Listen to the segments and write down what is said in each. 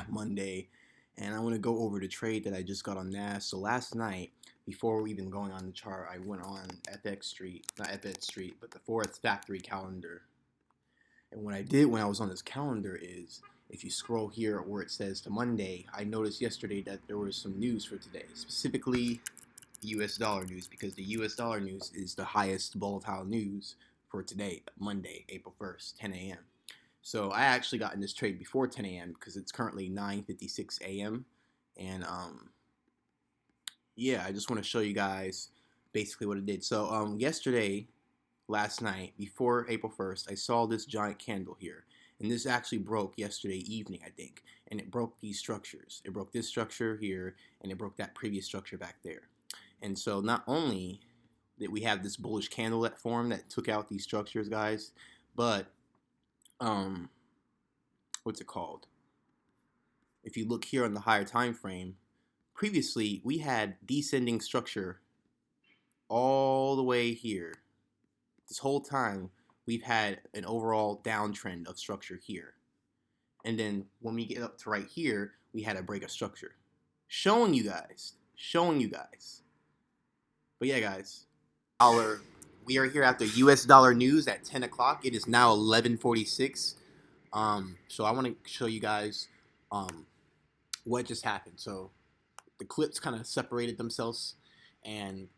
Monday, and I want to go over the trade that I just got on NAS. So last night, before even going on the chart, I went on FX Street, not FX Street, but the Forex Factory calendar. And what I did when I was on this calendar is, if you scroll here where it says to Monday, I noticed yesterday that there was some news for today, specifically US dollar news, because the US dollar news is the highest volatile news for today, Monday, April 1st, 10 a.m. So I actually got in this trade before 10 a.m. because it's currently 9:56 a.m. And yeah, I just want to show you guys basically what it did. So yesterday, last night, before April 1st, I saw this giant candle here. And this actually broke yesterday evening, I think. And it broke these structures. It broke this structure here, and it broke that previous structure back there. And so not only did we have this bullish candle that formed that took out these structures, guys, but what's it called? If you look here on the higher time frame, previously we had descending structure all the way here. This whole time we've had an overall downtrend of structure here. And then when we get up to right here, we had a break of structure. Showing you guys. But yeah, guys, we are here after US dollar news at 10 o'clock. It is now 11:46. So I want to show you guys what just happened. So the clips kind of separated themselves, and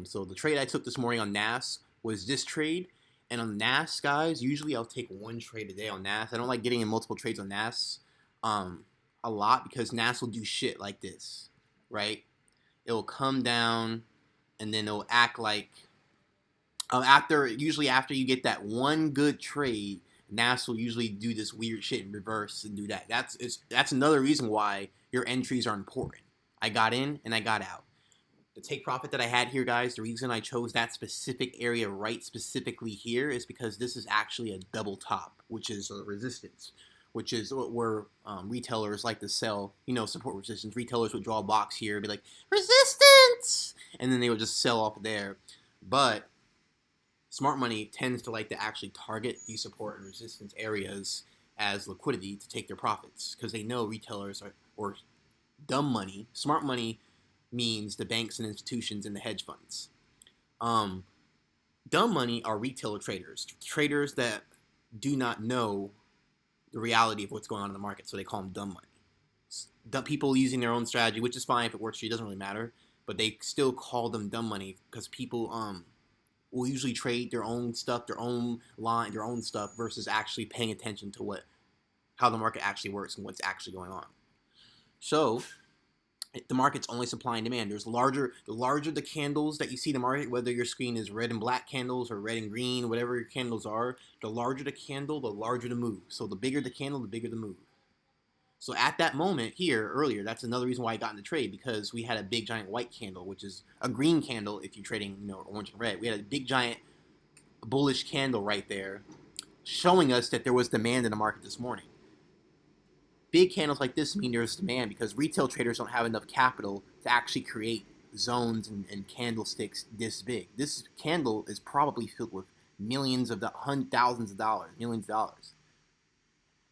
so the trade I took this morning on NAS was this trade. And on NAS, guys, usually I'll take one trade a day on NAS. I don't like getting in multiple trades on NAS a lot, because NAS will do shit like this, right? It will come down, and then it'll act like usually after you get that one good trade, NAS will usually do this weird shit in reverse and do that. That's another reason why your entries are important. I got in and I got out. The take profit that I had here, guys, the reason I chose that specific area right specifically here is because this is actually a double top, which is a resistance, which is where retailers like to sell, support resistance. Retailers would draw a box here and be like, resistance! And then they would just sell off there. But smart money tends to like to actually target these support and resistance areas as liquidity to take their profits, because they know retailers or dumb money. Smart money means the banks and institutions and the hedge funds. Dumb money are retailer traders that do not know the reality of what's going on in the market, so they call them dumb money. Dumb people using their own strategy, which is fine if it works for you, doesn't really matter, but they still call them dumb money because people will usually trade their own stuff, their own line, their own stuff, versus actually paying attention to how the market actually works and what's actually going on. So the market's only supply and demand. The larger the candles that you see in the market, whether your screen is red and black candles or red and green, whatever your candles are, the larger the candle, the larger the move. So the bigger the candle, the bigger the move. So at that moment here, earlier, that's another reason why I got in the trade, because we had a big giant white candle, which is a green candle if you're trading, orange and red. We had a big giant bullish candle right there showing us that there was demand in the market this morning. Big candles like this mean there's demand, because retail traders don't have enough capital to actually create zones and candlesticks this big. This candle is probably filled with millions of thousands of dollars, millions of dollars.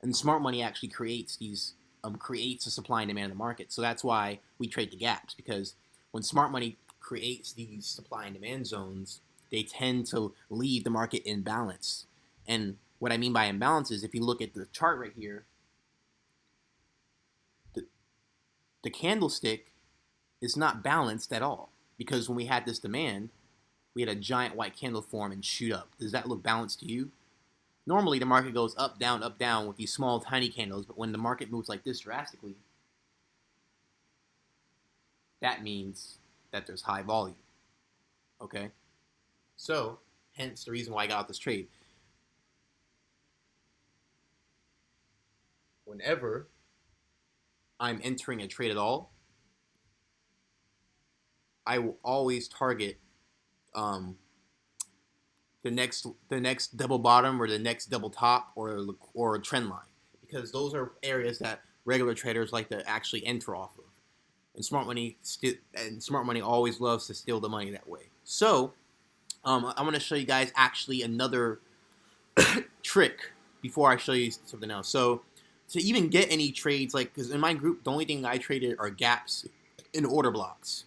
And smart money actually creates a supply and demand in the market. So that's why we trade the gaps, because when smart money creates these supply and demand zones, they tend to leave the market in balance. And what I mean by imbalance is, if you look at the chart right here, the candlestick is not balanced at all, because when we had this demand, we had a giant white candle form and shoot up. Does that look balanced to you? Normally, the market goes up, down with these small, tiny candles, but when the market moves like this drastically, that means that there's high volume. Okay? So, hence the reason why I got out this trade. Whenever I'm entering a trade at all, I will always target the next double bottom or the next double top or a trend line, because those are areas that regular traders like to actually enter off of, and smart money always loves to steal the money that way. So I'm going to show you guys actually another trick before I show you something else. So to even get any trades, like, because in my group, the only thing I traded are gaps in order blocks.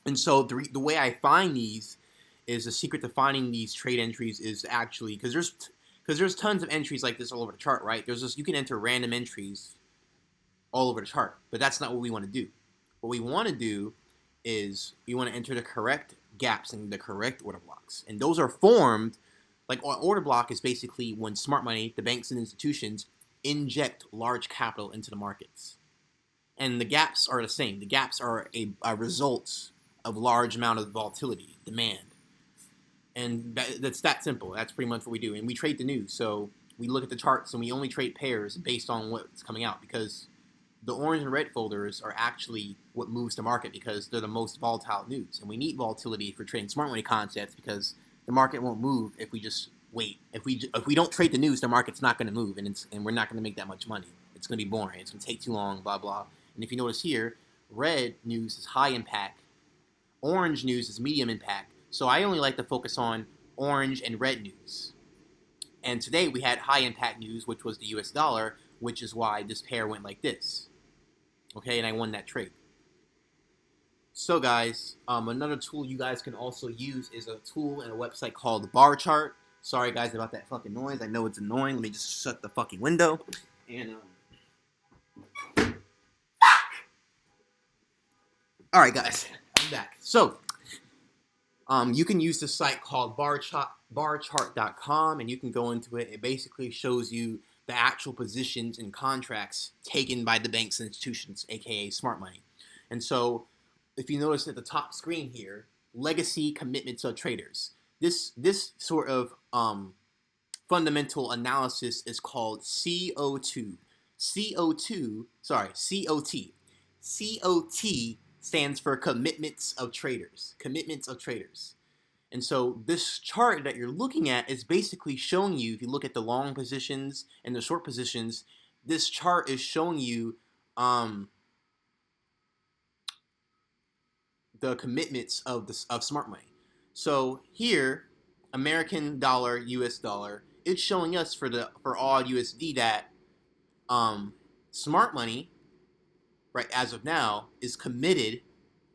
And so the way I find these is the secret to finding these trade entries is actually, because there's tons of entries like this all over the chart, right? There's just, you can enter random entries all over the chart, but that's not what we want to do. What we want to do is we want to enter the correct gaps in the correct order blocks. And those are formed, like an order block is basically when smart money, the banks and institutions, inject large capital into the markets. And the gaps are the same. The gaps are a result of large amount of volatility, demand. And that's that simple. That's pretty much what we do. And we trade the news. So we look at the charts and we only trade pairs based on what's coming out, because the orange and red folders are actually what moves the market because they're the most volatile news. And we need volatility for trading smart money concepts because the market won't move if we just wait. If we don't trade the news, the market's not going to move, and we're not going to make that much money. It's going to be boring. It's going to take too long, blah, blah. And if you notice here, red news is high impact. Orange news is medium impact. So I only like to focus on orange and red news. And today we had high impact news, which was the US dollar, which is why this pair went like this. Okay, and I won that trade. So guys, another tool you guys can also use is a tool and a website called Bar Chart. Sorry guys about that fucking noise. I know it's annoying. Let me just shut the fucking window. And all right, guys, I'm back. So you can use the site called barchart.com, and you can go into it. It basically shows you the actual positions and contracts taken by the banks and institutions, aka smart money. And so if you notice at the top screen here, legacy commitments of traders. This sort of fundamental analysis is called COT. COT stands for commitments of traders. Commitments of traders. And so this chart that you're looking at is basically showing you, if you look at the long positions and the short positions, this chart is showing you the commitments of smart money. So here, American dollar, US dollar, it's showing us for all USD that smart money, right, as of now, is committed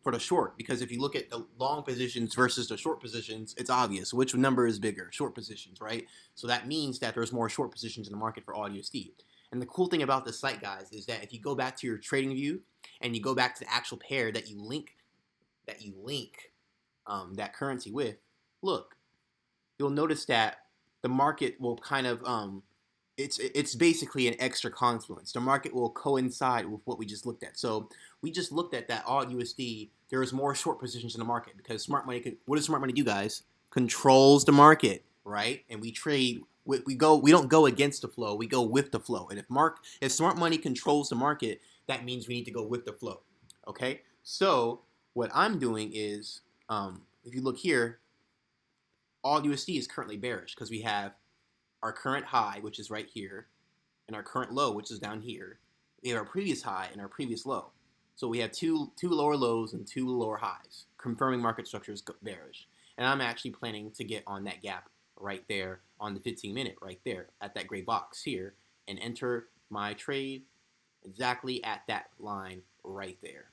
for the short, because if you look at the long positions versus the short positions, it's obvious which number is bigger, short positions, right? So that means that there's more short positions in the market for all USD. And the cool thing about this site, guys, is that if you go back to your trading view and you go back to the actual pair that you link that currency with, look, you'll notice that the market will kind of it's basically an extra confluence. The market will coincide with what we just looked at. So we just looked at that all USD. There is more short positions in the market because smart money. What does smart money do, guys? Controls the market, right? And we trade. We don't go against the flow. We go with the flow. And if smart money controls the market, that means we need to go with the flow. Okay. So what I'm doing is, if you look here, all USD is currently bearish because we have our current high, which is right here, and our current low, which is down here. We have our previous high and our previous low. So we have two lower lows and two lower highs, confirming market structure is bearish. And I'm actually planning to get on that gap right there on the 15-minute right there at that gray box here and enter my trade exactly at that line right there.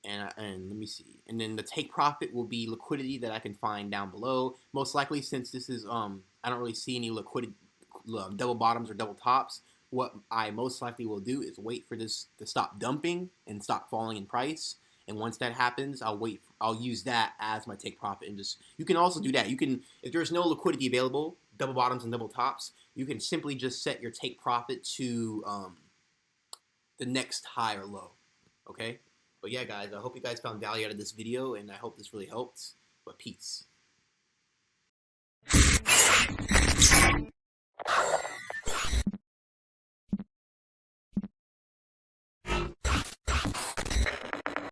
And let me see. And then the take profit will be liquidity that I can find down below. Most likely, since this is I don't really see any liquidity double bottoms or double tops. What I most likely will do is wait for this to stop dumping and stop falling in price. And once that happens, I'll use that as my take profit. And just, you can also do that. You can, if there's no liquidity available, double bottoms and double tops, you can simply just set your take profit to the next high or low. Okay. But yeah, guys, I hope you guys found value out of this video, and I hope this really helped. But peace.